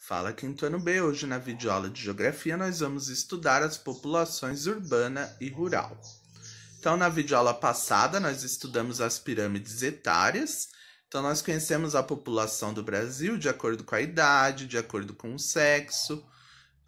Fala Quinto Ano B, hoje na videoaula de Geografia nós vamos estudar as populações urbana e rural. Então na videoaula passada nós estudamos as pirâmides etárias, então nós conhecemos a população do Brasil de acordo com a idade, de acordo com o sexo,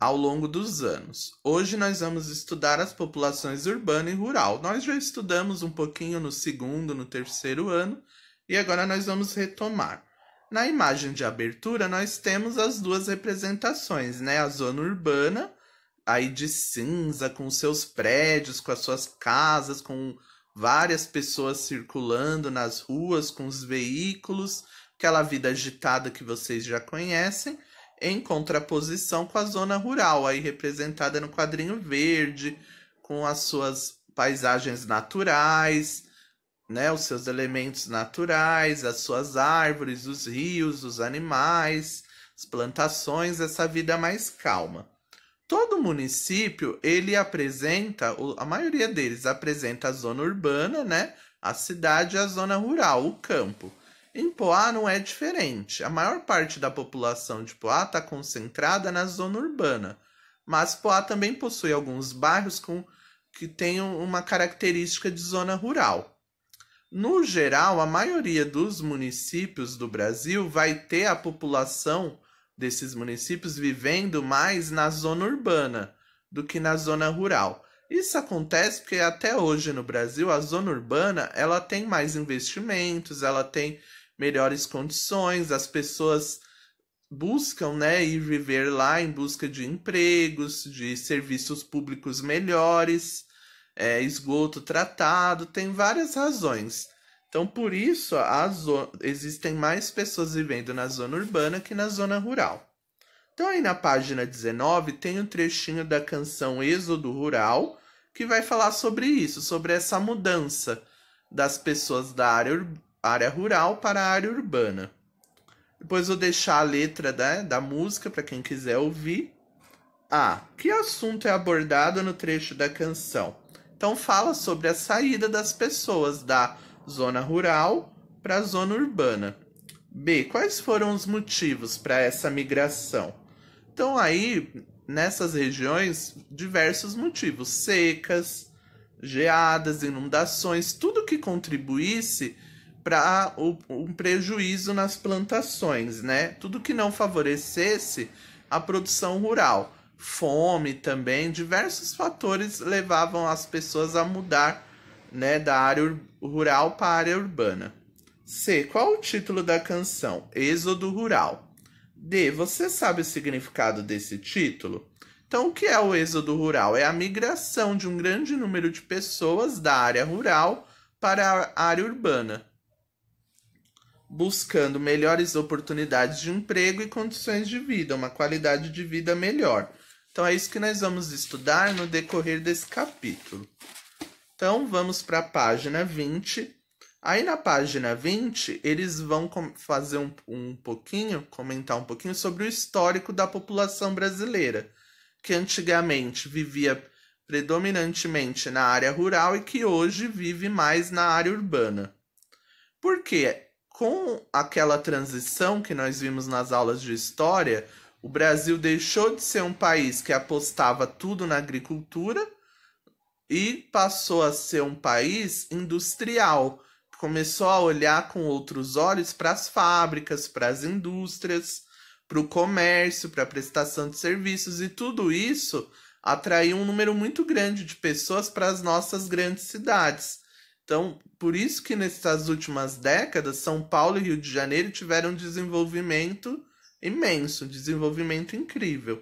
ao longo dos anos. Hoje nós vamos estudar as populações urbana e rural. Nós já estudamos um pouquinho no segundo, no terceiro ano, e agora nós vamos retomar. Na imagem de abertura, nós temos as duas representações, né? A zona urbana, aí de cinza, com seus prédios, com as suas casas, com várias pessoas circulando nas ruas, com os veículos, aquela vida agitada que vocês já conhecem, em contraposição com a zona rural, aí representada no quadrinho verde, com as suas paisagens naturais, né, os seus elementos naturais, as suas árvores, os rios, os animais, as plantações, essa vida mais calma. Todo município, ele apresenta, a maioria deles apresenta a zona urbana, né, a cidade e a zona rural, o campo. Em Poá não é diferente. A maior parte da população de Poá está concentrada na zona urbana, mas Poá também possui alguns bairros que têm uma característica de zona rural. No geral, a maioria dos municípios do Brasil vai ter a população desses municípios vivendo mais na zona urbana do que na zona rural. Isso acontece porque até hoje no Brasil a zona urbana ela tem mais investimentos, ela tem melhores condições, as pessoas buscam, né, ir viver lá em busca de empregos, de serviços públicos melhores, esgoto tratado, tem várias razões. Então, por isso, existem mais pessoas vivendo na zona urbana que na zona rural. Então, aí na página 19, tem um trechinho da canção Êxodo Rural, que vai falar sobre isso, sobre essa mudança das pessoas da área rural para a área urbana. Depois vou deixar a letra da música para quem quiser ouvir. Que assunto é abordado no trecho da canção? Então fala sobre a saída das pessoas da zona rural para a zona urbana. B, quais foram os motivos para essa migração? Então aí, nessas regiões, diversos motivos. Secas, geadas, inundações, tudo que contribuísse para um prejuízo nas plantações, né? Tudo que não favorecesse a produção rural. Fome também, diversos fatores levavam as pessoas a mudar, né, da área rural para a área urbana. C, qual o título da canção? Êxodo Rural. D, você sabe o significado desse título? Então, o que é o êxodo rural? É a migração de um grande número de pessoas da área rural para a área urbana, buscando melhores oportunidades de emprego e condições de vida, uma qualidade de vida melhor. Então, é isso que nós vamos estudar no decorrer desse capítulo. Então, vamos para a página 20. Aí, na página 20, eles vão fazer comentar um pouquinho sobre o histórico da população brasileira, que antigamente vivia predominantemente na área rural e que hoje vive mais na área urbana. Por quê? Com aquela transição que nós vimos nas aulas de história, o Brasil deixou de ser um país que apostava tudo na agricultura e passou a ser um país industrial. Começou a olhar com outros olhos para as fábricas, para as indústrias, para o comércio, para a prestação de serviços, e tudo isso atraiu um número muito grande de pessoas para as nossas grandes cidades. Então, por isso que nessas últimas décadas, São Paulo e Rio de Janeiro tiveram um desenvolvimento imenso, um desenvolvimento incrível.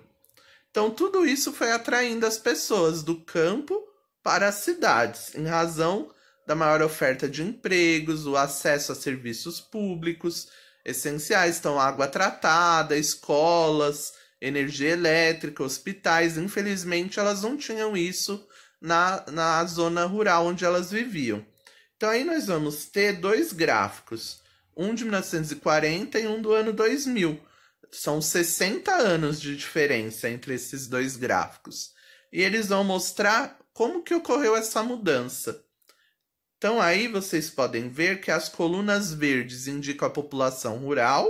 Então, tudo isso foi atraindo as pessoas do campo para as cidades, em razão da maior oferta de empregos, o acesso a serviços públicos essenciais, então água tratada, escolas, energia elétrica, hospitais. Infelizmente, elas não tinham isso na zona rural onde elas viviam. Então, aí nós vamos ter dois gráficos, um de 1940 e um do ano 2000. São 60 anos de diferença entre esses dois gráficos. E eles vão mostrar como que ocorreu essa mudança. Então aí vocês podem ver que as colunas verdes indicam a população rural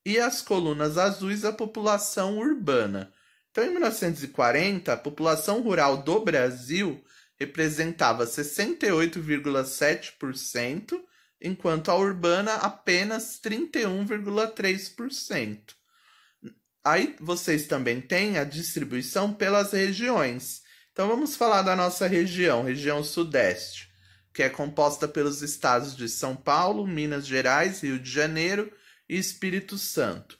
e as colunas azuis a população urbana. Então, em 1940, a população rural do Brasil representava 68,7%, enquanto a urbana apenas 31,3%. Aí vocês também têm a distribuição pelas regiões. Então vamos falar da nossa região Sudeste, que é composta pelos estados de São Paulo, Minas Gerais, Rio de Janeiro e Espírito Santo.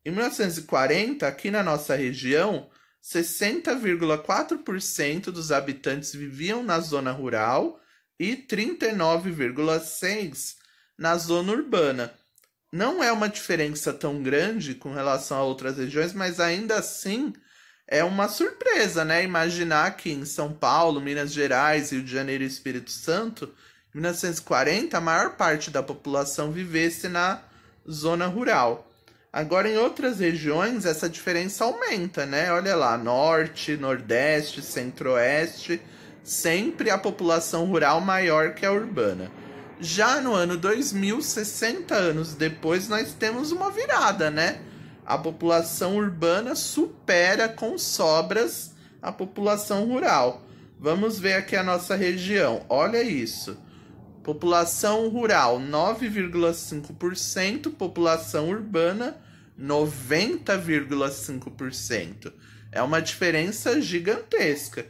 Em 1940, aqui na nossa região, 60,4% dos habitantes viviam na zona rural e 39,6% na zona urbana. Não é uma diferença tão grande com relação a outras regiões, mas ainda assim é uma surpresa, né? Imaginar que em São Paulo, Minas Gerais, Rio de Janeiro e Espírito Santo, em 1940, a maior parte da população vivesse na zona rural. Agora, em outras regiões, essa diferença aumenta, né? Olha lá, Norte, Nordeste, Centro-Oeste, sempre a população rural maior que a urbana. Já no ano 2000, 60 anos depois, nós temos uma virada, né? A população urbana supera com sobras a população rural. Vamos ver aqui a nossa região. Olha isso. População rural 9,5%, população urbana 90,5%. É uma diferença gigantesca.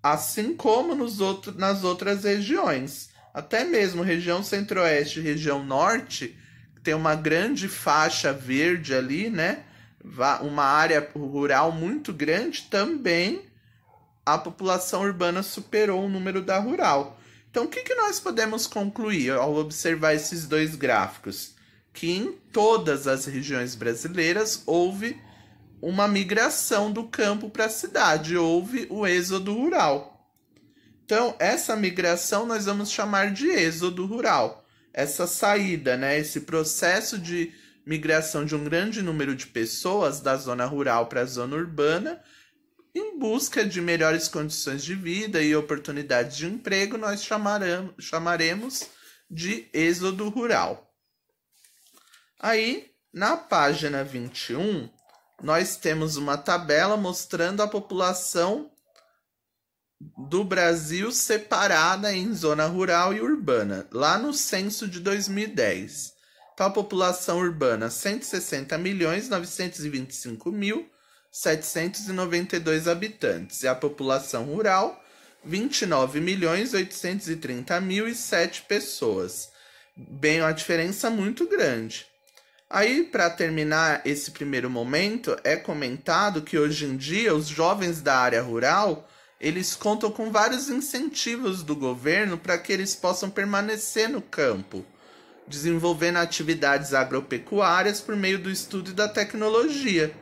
Assim como nas outras regiões. Até mesmo região Centro-Oeste e região Norte, tem uma grande faixa verde ali, né? Uma área rural muito grande, também a população urbana superou o número da rural. Então, o que nós podemos concluir ao observar esses dois gráficos? Que em todas as regiões brasileiras houve uma migração do campo para a cidade, houve o êxodo rural. Então, essa migração nós vamos chamar de êxodo rural. Essa saída, né, esse processo de migração de um grande número de pessoas da zona rural para a zona urbana, em busca de melhores condições de vida e oportunidades de emprego, nós chamaremos de êxodo rural. Aí, na página 21, nós temos uma tabela mostrando a população do Brasil separada em zona rural e urbana, lá no censo de 2010. Então, a população urbana, 160.925.792 habitantes. E a população rural, 29.830.007 pessoas. Bem, uma diferença muito grande. Aí, para terminar esse primeiro momento, é comentado que hoje em dia os jovens da área rural eles contam com vários incentivos do governo para que eles possam permanecer no campo, desenvolvendo atividades agropecuárias por meio do estudo e da tecnologia.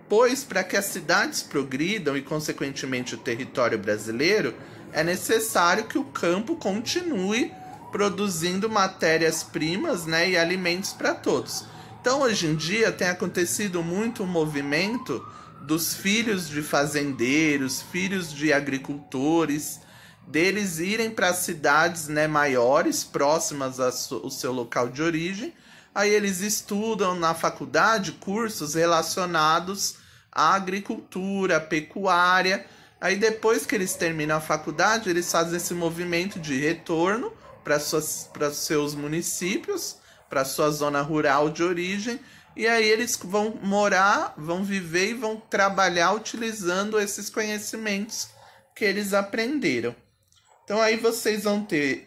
Pois, para que as cidades progridam e, consequentemente, o território brasileiro, é necessário que o campo continue produzindo matérias-primas, né, e alimentos para todos. Então, hoje em dia, tem acontecido muito o movimento dos filhos de fazendeiros, filhos de agricultores, deles irem para cidades, né, maiores, próximas ao seu local de origem. Aí eles estudam na faculdade cursos relacionados à agricultura, à pecuária. Aí depois que eles terminam a faculdade, eles fazem esse movimento de retorno para seus municípios, para sua zona rural de origem. E aí eles vão morar, vão viver e vão trabalhar utilizando esses conhecimentos que eles aprenderam. Então aí vocês vão ter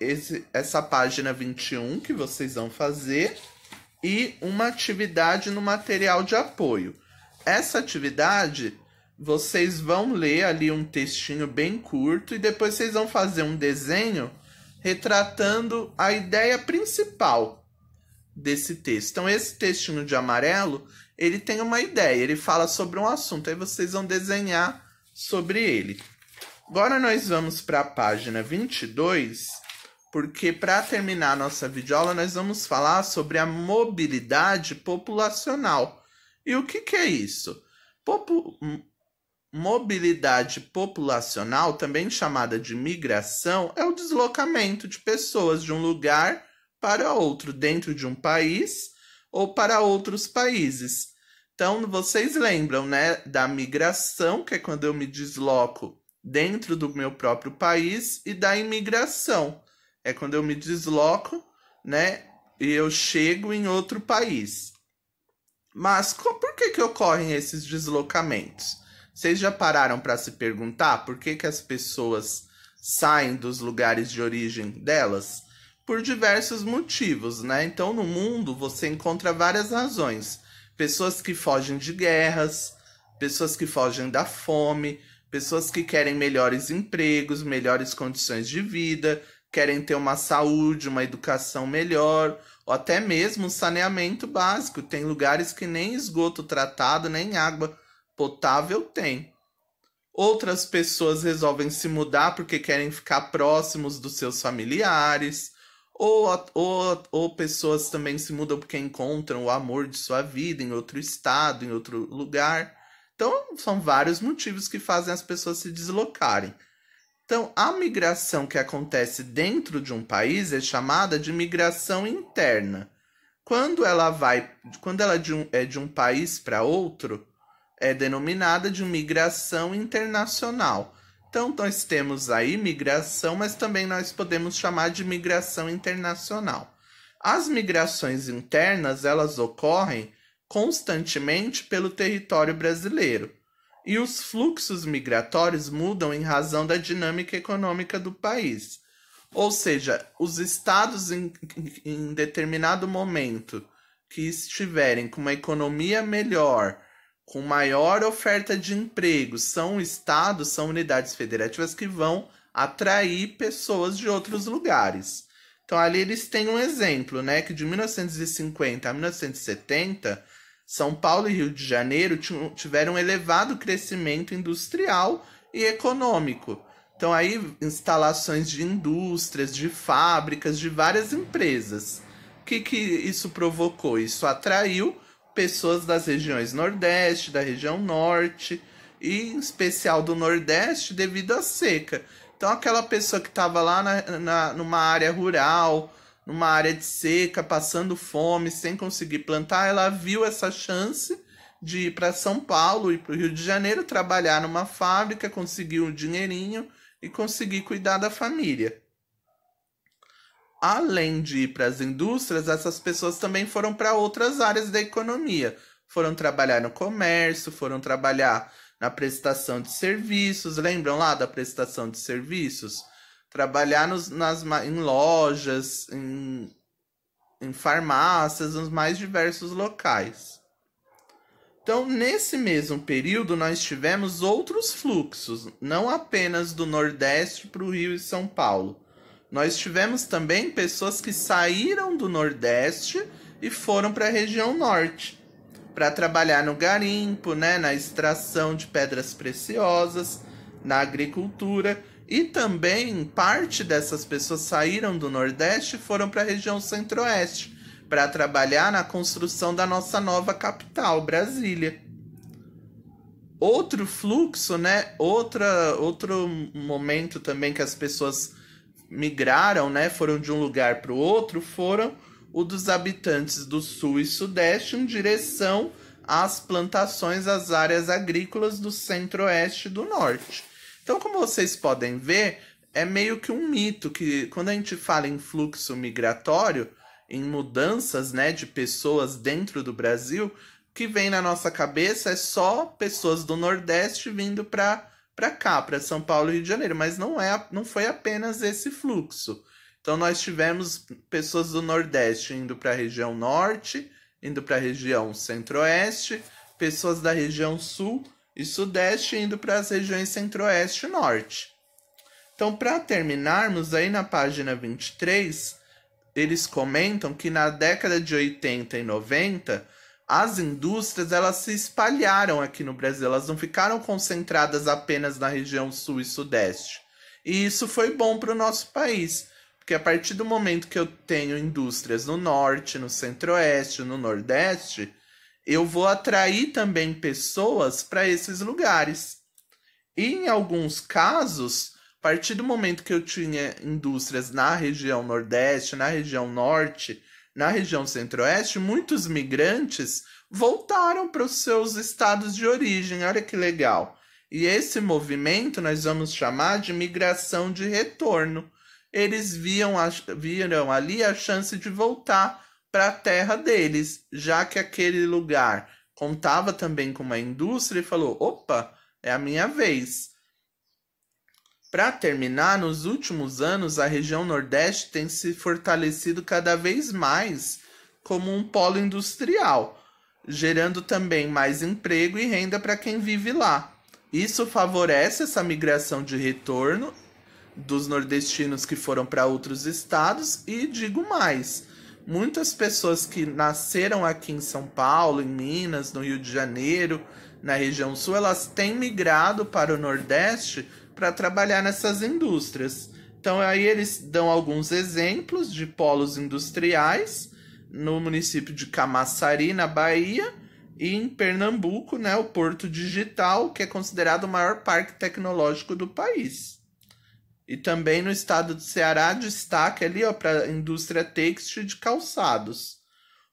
essa página 21 que vocês vão fazer e uma atividade no material de apoio. Essa atividade, vocês vão ler ali um textinho bem curto e depois vocês vão fazer um desenho retratando a ideia principal desse texto. Então, esse textinho de amarelo, ele tem uma ideia, ele fala sobre um assunto, aí vocês vão desenhar sobre ele. Agora nós vamos para a página 22, porque para terminar a nossa videoaula, nós vamos falar sobre a mobilidade populacional. E o que é isso? Mobilidade populacional, também chamada de migração, é o deslocamento de pessoas de um lugar para outro dentro de um país ou para outros países. Então, vocês lembram, né, da migração, que é quando eu me desloco dentro do meu próprio país, e da imigração, é quando eu me desloco, né, e eu chego em outro país. Mas por que ocorrem esses deslocamentos? Vocês já pararam para se perguntar por que as pessoas saem dos lugares de origem delas? Por diversos motivos, né? Então, no mundo, você encontra várias razões. Pessoas que fogem de guerras, pessoas que fogem da fome, pessoas que querem melhores empregos, melhores condições de vida, querem ter uma saúde, uma educação melhor, ou até mesmo saneamento básico. Tem lugares que nem esgoto tratado, nem água potável tem. Outras pessoas resolvem se mudar porque querem ficar próximos dos seus familiares, ou pessoas também se mudam porque encontram o amor de sua vida em outro estado, em outro lugar. Então, são vários motivos que fazem as pessoas se deslocarem. Então, a migração que acontece dentro de um país é chamada de migração interna. Quando ela é de um país para outro, é denominada de migração internacional. Então, nós temos aí migração, mas também nós podemos chamar de migração internacional. As migrações internas, elas ocorrem constantemente pelo território brasileiro. E os fluxos migratórios mudam em razão da dinâmica econômica do país. Ou seja, os estados em determinado momento que estiverem com uma economia melhor, com maior oferta de empregos, são estados, são unidades federativas que vão atrair pessoas de outros lugares. Então ali eles têm um exemplo, né, que de 1950 a 1970, São Paulo e Rio de Janeiro tiveram um elevado crescimento industrial e econômico. Então aí instalações de indústrias, de fábricas, de várias empresas. O que isso provocou? Isso atraiu pessoas das regiões Nordeste, da região Norte, e em especial do Nordeste devido à seca. Então aquela pessoa que estava lá numa área rural, numa área de seca, passando fome, sem conseguir plantar, ela viu essa chance de ir para São Paulo e para o Rio de Janeiro trabalhar numa fábrica, conseguir um dinheirinho e conseguir cuidar da família. Além de ir para as indústrias, essas pessoas também foram para outras áreas da economia. Foram trabalhar no comércio, foram trabalhar na prestação de serviços. Lembram lá da prestação de serviços? Trabalhar em lojas, em farmácias, nos mais diversos locais. Então, nesse mesmo período, nós tivemos outros fluxos, não apenas do Nordeste para o Rio e São Paulo. Nós tivemos também pessoas que saíram do Nordeste e foram para a região Norte, para trabalhar no garimpo, né, na extração de pedras preciosas, na agricultura. E também parte dessas pessoas saíram do Nordeste e foram para a região Centro-Oeste, para trabalhar na construção da nossa nova capital, Brasília. Outro fluxo, né? Outro momento também que as pessoas migraram, né? Foram de um lugar para o outro, foram o dos habitantes do Sul e Sudeste em direção às plantações, às áreas agrícolas do Centro-Oeste e do Norte. Então, como vocês podem ver, é meio que um mito que quando a gente fala em fluxo migratório, em mudanças, né, de pessoas dentro do Brasil, o que vem na nossa cabeça é só pessoas do Nordeste vindo para cá, para São Paulo e Rio de Janeiro, mas não foi apenas esse fluxo. Então nós tivemos pessoas do Nordeste indo para a região Norte, indo para a região Centro-Oeste, pessoas da região Sul e Sudeste indo para as regiões Centro-Oeste e Norte. Então, para terminarmos, aí na página 23, eles comentam que na década de 80 e 90, as indústrias elas se espalharam aqui no Brasil, elas não ficaram concentradas apenas na região Sul e Sudeste. E isso foi bom para o nosso país, porque a partir do momento que eu tenho indústrias no Norte, no Centro-Oeste, no Nordeste, eu vou atrair também pessoas para esses lugares. E em alguns casos, a partir do momento que eu tinha indústrias na região Nordeste, na região Norte, na região centro-oeste, muitos migrantes voltaram para os seus estados de origem. Olha que legal. E esse movimento nós vamos chamar de migração de retorno. Eles viram ali a chance de voltar para a terra deles, já que aquele lugar contava também com uma indústria e falou: opa, é a minha vez. Para terminar, nos últimos anos, a região Nordeste tem se fortalecido cada vez mais como um polo industrial, gerando também mais emprego e renda para quem vive lá. Isso favorece essa migração de retorno dos nordestinos que foram para outros estados e digo mais, muitas pessoas que nasceram aqui em São Paulo, em Minas, no Rio de Janeiro, na região sul, elas têm migrado para o Nordeste para trabalhar nessas indústrias. Então aí eles dão alguns exemplos de polos industriais no município de Camaçari, na Bahia, e em Pernambuco, né, o Porto Digital, que é considerado o maior parque tecnológico do país. E também no estado do Ceará, destaque ali para a indústria têxtil de calçados.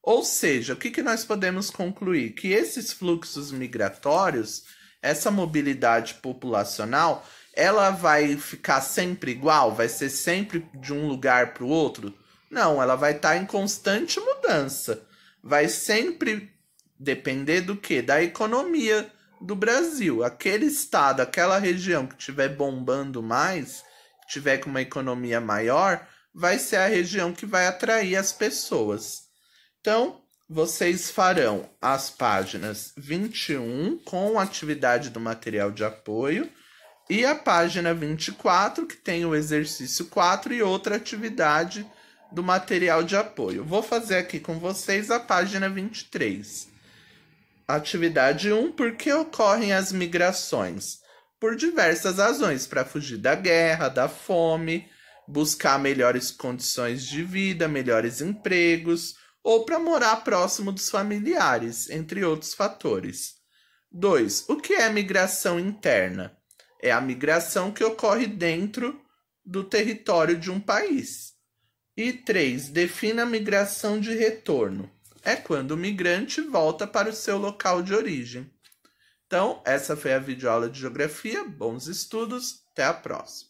Ou seja, o que nós podemos concluir? Que esses fluxos migratórios, essa mobilidade populacional, ela vai ficar sempre igual? Vai ser sempre de um lugar para o outro? Não, ela vai estar em constante mudança. Vai sempre depender do quê? Da economia do Brasil. Aquele estado, aquela região que estiver bombando mais, que tiver com uma economia maior, vai ser a região que vai atrair as pessoas. Então, vocês farão as páginas 21 com atividade do material de apoio e a página 24, que tem o exercício 4 e outra atividade do material de apoio. Vou fazer aqui com vocês a página 23. Atividade 1, por que ocorrem as migrações? Por diversas razões, para fugir da guerra, da fome, buscar melhores condições de vida, melhores empregos, ou para morar próximo dos familiares, entre outros fatores. 2. O que é migração interna? É a migração que ocorre dentro do território de um país. E 3. Defina a migração de retorno. É quando o migrante volta para o seu local de origem. Então, essa foi a videoaula de Geografia. Bons estudos, até a próxima.